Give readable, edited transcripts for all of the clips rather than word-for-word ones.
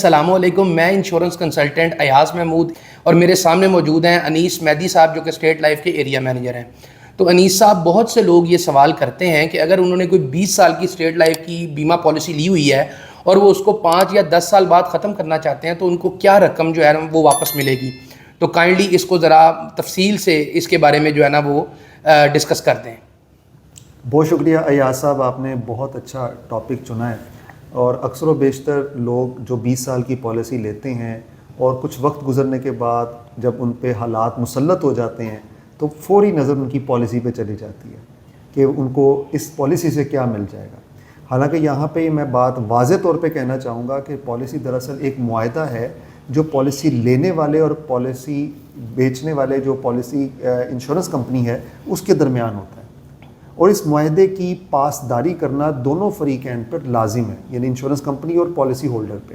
السلام علیکم. میں انشورنس کنسلٹنٹ ایاز محمود اور میرے سامنے موجود ہیں انیس مہدی صاحب جو کہ اسٹیٹ لائف کے ایریا مینیجر ہیں. تو انیس صاحب، بہت سے لوگ یہ سوال کرتے ہیں کہ اگر انہوں نے کوئی 20 سال کی اسٹیٹ لائف کی بیمہ پالیسی لی ہوئی ہے اور وہ اس کو 5 یا 10 سال بعد ختم کرنا چاہتے ہیں تو ان کو کیا رقم جو ہے وہ واپس ملے گی. تو کائنڈلی اس کو ذرا تفصیل سے اس کے بارے میں جو ہے نا وہ ڈسکس کرتے ہیں. بہت شکریہ ایاز صاحب، آپ نے بہت اچھا ٹاپک چنا ہے. اور اکثر و بیشتر لوگ جو 20 سال کی پالیسی لیتے ہیں اور کچھ وقت گزرنے کے بعد جب ان پہ حالات مسلط ہو جاتے ہیں تو فوری نظر ان کی پالیسی پہ چلی جاتی ہے کہ ان کو اس پالیسی سے کیا مل جائے گا. حالانکہ یہاں پہ میں بات واضح طور پہ کہنا چاہوں گا کہ پالیسی دراصل ایک معاہدہ ہے جو پالیسی لینے والے اور پالیسی بیچنے والے جو پالیسی انشورنس کمپنی ہے اس کے درمیان ہوتا ہے. اور اس معاہدے کی پاسداری کرنا دونوں فریقین پر لازم ہے، یعنی انشورنس کمپنی اور پالیسی ہولڈر پہ.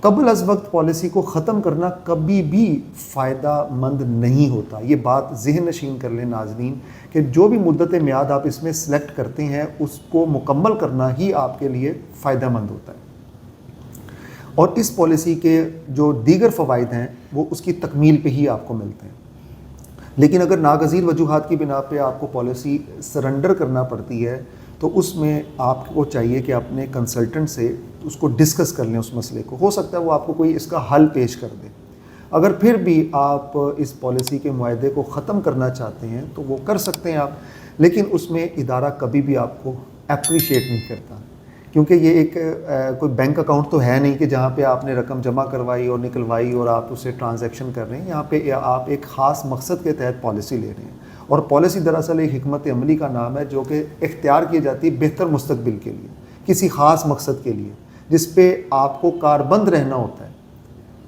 قبل از وقت پالیسی کو ختم کرنا کبھی بھی فائدہ مند نہیں ہوتا. یہ بات ذہن نشین کر لیں ناظرین کہ جو بھی مدت میعاد آپ اس میں سلیکٹ کرتے ہیں اس کو مکمل کرنا ہی آپ کے لیے فائدہ مند ہوتا ہے. اور اس پالیسی کے جو دیگر فوائد ہیں وہ اس کی تکمیل پہ ہی آپ کو ملتے ہیں. لیکن اگر ناگزیر وجوہات کی بنا پہ آپ کو پالیسی سرنڈر کرنا پڑتی ہے تو اس میں آپ کو چاہیے کہ اپنے کنسلٹنٹ سے اس کو ڈسکس کر لیں. اس مسئلے کو ہو سکتا ہے وہ آپ کو کوئی اس کا حل پیش کر دے. اگر پھر بھی آپ اس پالیسی کے معاہدے کو ختم کرنا چاہتے ہیں تو وہ کر سکتے ہیں آپ، لیکن اس میں ادارہ کبھی بھی آپ کو اپریشیٹ نہیں کرتا، کیونکہ یہ ایک کوئی بینک اکاؤنٹ تو ہے نہیں کہ جہاں پہ آپ نے رقم جمع کروائی اور نکلوائی اور آپ اسے ٹرانزیکشن کر رہے ہیں. یہاں پہ آپ ایک خاص مقصد کے تحت پالیسی لے رہے ہیں، اور پالیسی دراصل ایک حکمت عملی کا نام ہے جو کہ اختیار کی جاتی ہے بہتر مستقبل کے لیے، کسی خاص مقصد کے لیے جس پہ آپ کو کاربند رہنا ہوتا ہے.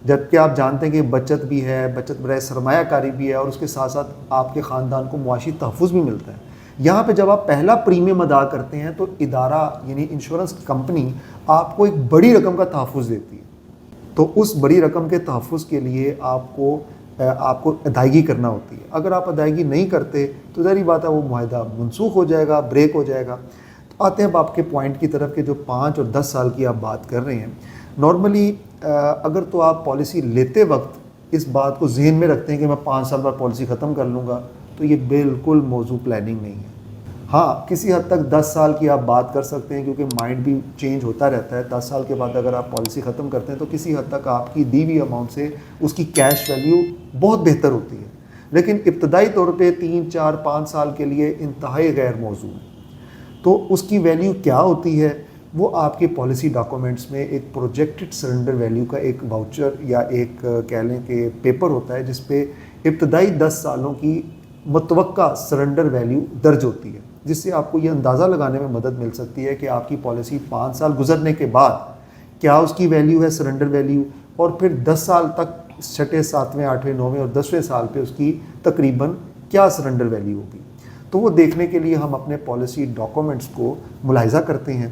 جبکہ آپ جانتے ہیں کہ بچت بھی ہے، بچت برائے سرمایہ کاری بھی ہے، اور اس کے ساتھ ساتھ آپ کے خاندان کو معاشی تحفظ بھی ملتا ہے. یہاں پہ جب آپ پہلا پریمیم ادا کرتے ہیں تو ادارہ یعنی انشورنس کمپنی آپ کو ایک بڑی رقم کا تحفظ دیتی ہے. تو اس بڑی رقم کے تحفظ کے لیے آپ کو ادائیگی کرنا ہوتی ہے. اگر آپ ادائیگی نہیں کرتے تو ظاہری بات ہے وہ معاہدہ منسوخ ہو جائے گا، بریک ہو جائے گا. تو آتے ہیں اب آپ کے پوائنٹ کی طرف کہ جو 5 اور 10 سال کی آپ بات کر رہے ہیں. نارملی اگر تو آپ پالیسی لیتے وقت اس بات کو ذہن میں رکھتے ہیں کہ میں 5 سال بعد پالیسی ختم کر لوں گا تو یہ بالکل موضوع پلاننگ نہیں ہے. ہاں، کسی حد تک 10 سال کی آپ بات کر سکتے ہیں کیونکہ مائنڈ بھی چینج ہوتا رہتا ہے. 10 سال کے بعد اگر آپ پالیسی ختم کرتے ہیں تو کسی حد تک آپ کی دی ہوئی اماؤنٹ سے اس کی کیش ویلیو بہت بہتر ہوتی ہے. لیکن ابتدائی طور پہ 3 4 5 سال کے لیے انتہائی غیر موزوں ہے. تو اس کی ویلیو کیا ہوتی ہے وہ آپ کے پالیسی ڈاکومنٹس میں ایک پروجیکٹڈ سرنڈر ویلیو کا ایک واؤچر یا ایک کہہ لیں کہ پیپر ہوتا ہے جس پہ ابتدائی 10 سالوں کی متوقع سرنڈر ویلیو درج ہوتی ہے، جس سے آپ کو یہ اندازہ لگانے میں مدد مل سکتی ہے کہ آپ کی پالیسی 5 سال گزرنے کے بعد کیا اس کی ویلیو ہے سرنڈر ویلیو، اور پھر 10 سال تک 6، 7، 8، 9 اور 10ویں سال پہ اس کی تقریباً کیا سرنڈر ویلیو ہوگی. تو وہ دیکھنے کے لیے ہم اپنے پالیسی ڈاکومنٹس کو ملاحظہ کرتے ہیں.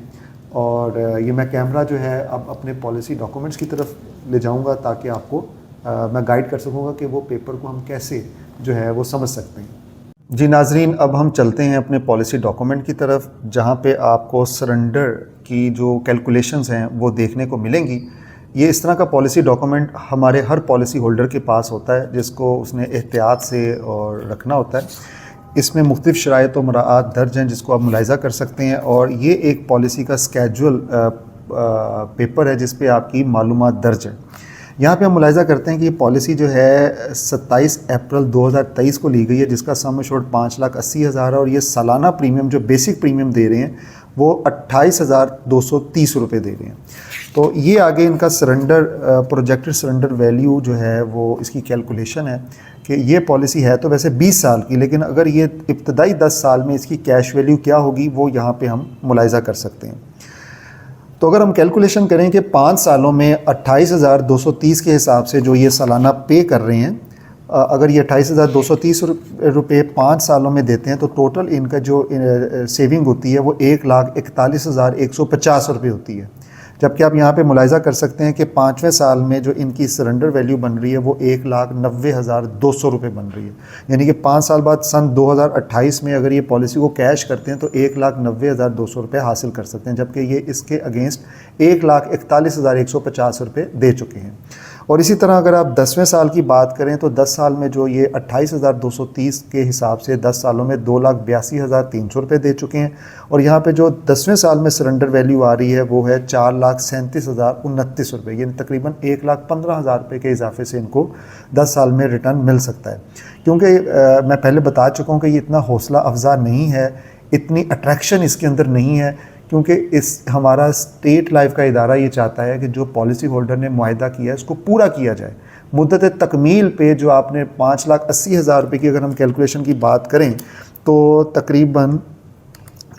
اور یہ میں کیمرہ جو ہے اب اپنے پالیسی ڈاکومنٹس کی طرف لے جاؤں گا تاکہ آپ کو میں گائیڈ کر سکوں گا کہ وہ پیپر کو ہم کیسے جو ہے وہ سمجھ سکتے ہیں. جی ناظرین، اب ہم چلتے ہیں اپنے پالیسی ڈاکومنٹ کی طرف جہاں پہ آپ کو سرنڈر کی جو کیلکولیشنز ہیں وہ دیکھنے کو ملیں گی. یہ اس طرح کا پالیسی ڈاکومنٹ ہمارے ہر پالیسی ہولڈر کے پاس ہوتا ہے جس کو اس نے احتیاط سے اور رکھنا ہوتا ہے. اس میں مختلف شرائط و مراعات درج ہیں جس کو آپ ملاحظہ کر سکتے ہیں، اور یہ ایک پالیسی کا اسکیجول پیپر ہے جس پہ آپ کی معلومات درج ہیں. یہاں پہ ہم ملاحظہ کرتے ہیں کہ یہ پالیسی جو ہے 27 اپریل 2023 کو لی گئی ہے، جس کا سم ایشورڈ 5,80,000 ہے، اور یہ سالانہ پریمیم جو بیسک پریمیم دے رہے ہیں وہ 28,230 روپے دے رہے ہیں. تو یہ آگے ان کا سرنڈر پروجیکٹڈ سرنڈر ویلیو جو ہے وہ اس کی کیلکولیشن ہے کہ یہ پالیسی ہے تو ویسے 20 سال کی، لیکن اگر یہ ابتدائی 10 سال میں اس کی کیش ویلیو کیا ہوگی وہ یہاں پہ ہم ملاحظہ کر سکتے ہیں. تو اگر ہم کیلکولیشن کریں کہ 5 سالوں میں 28,230 کے حساب سے جو یہ سالانہ پے کر رہے ہیں، اگر یہ 28,230 روپے 5 سالوں میں دیتے ہیں تو ٹوٹل ان کا جو سیونگ ہوتی ہے وہ 1,41,150 روپے ہوتی ہے. جبکہ آپ یہاں پہ ملاحظہ کر سکتے ہیں کہ 5ویں سال میں جو ان کی سرنڈر ویلیو بن رہی ہے وہ 1,90,200 روپے بن رہی ہے، یعنی کہ 5 سال بعد سن 2028 میں اگر یہ پالیسی کو کیش کرتے ہیں تو 1,90,200 روپے حاصل کر سکتے ہیں، جبکہ یہ اس کے اگینسٹ 1,41,150 روپے دے چکے ہیں۔ اور اسی طرح اگر آپ 10ویں سال کی بات کریں تو 10 سال میں جو یہ 28,230 کے حساب سے 10 سالوں میں 2,82,300 روپے دے چکے ہیں، اور یہاں پہ جو 10ویں سال میں سرنڈر ویلیو آ رہی ہے وہ ہے 4,37,029 روپے، یعنی تقریباً 1,15,000 روپے کے اضافے سے ان کو 10 سال میں ریٹرن مل سکتا ہے۔ کیونکہ میں پہلے بتا چکا ہوں کہ یہ اتنا حوصلہ افزا نہیں ہے، اتنی اٹریکشن اس کے اندر نہیں ہے، کیونکہ ہمارا اسٹیٹ لائف کا ادارہ یہ چاہتا ہے کہ جو پالیسی ہولڈر نے معاہدہ کیا ہے اس کو پورا کیا جائے۔ مدت تکمیل پہ جو آپ نے 5,80,000 روپے کی اگر ہم کیلکولیشن کی بات کریں تو تقریباً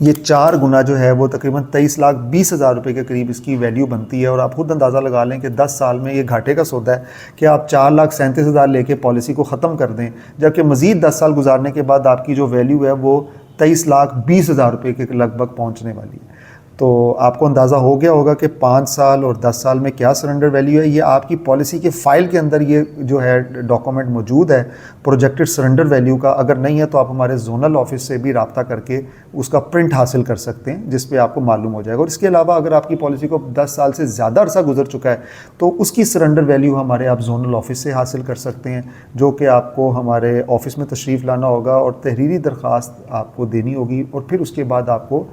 یہ 4 گنا جو ہے وہ تقریباً 23,20,000 روپے کے قریب اس کی ویلیو بنتی ہے، اور آپ خود اندازہ لگا لیں کہ 10 سال میں یہ گھاٹے کا سودا ہے کہ آپ 4,37,000 لے کے پالیسی کو ختم کر دیں، جبکہ مزید 10 سال گزارنے کے بعد آپ کی جو ویلیو ہے وہ 23,20,000 روپے کے لگ بھگ پہنچنے والی ہے۔ تو آپ کو اندازہ ہو گیا ہوگا کہ 5 سال اور 10 سال میں کیا سرنڈر ویلیو ہے۔ یہ آپ کی پالیسی کے فائل کے اندر یہ جو ہے ڈاکومنٹ موجود ہے پروجیکٹڈ سرنڈر ویلیو کا، اگر نہیں ہے تو آپ ہمارے زونل آفس سے بھی رابطہ کر کے اس کا پرنٹ حاصل کر سکتے ہیں، جس پہ آپ کو معلوم ہو جائے گا۔ اور اس کے علاوہ اگر آپ کی پالیسی کو 10 سال سے زیادہ عرصہ گزر چکا ہے تو اس کی سرنڈر ویلیو ہمارے آپ زونل آفس سے حاصل کر سکتے ہیں، جو کہ آپ کو ہمارے آفس میں تشریف لانا ہوگا اور تحریری درخواست آپ کو دینی ہوگی، اور پھر اس کے بعد آپ کو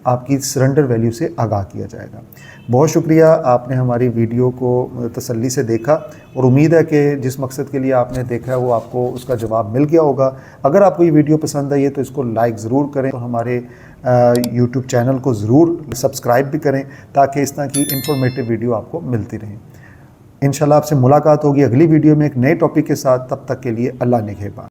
آپ کی سرنڈر ویلیو سے آگاہ کیا جائے گا۔ بہت شکریہ، آپ نے ہماری ویڈیو کو تسلی سے دیکھا، اور امید ہے کہ جس مقصد کے لیے آپ نے دیکھا ہے وہ آپ کو اس کا جواب مل گیا ہوگا۔ اگر آپ کو یہ ویڈیو پسند آئی ہے تو اس کو لائک ضرور کریں، اور ہمارے یوٹیوب چینل کو ضرور سبسکرائب بھی کریں تاکہ اس طرح کی انفارمیٹیو ویڈیو آپ کو ملتی رہیں۔ انشاءاللہ آپ سے ملاقات ہوگی اگلی ویڈیو میں ایک نئے ٹاپک کے ساتھ، تب تک کے لیے اللہ نگہبان۔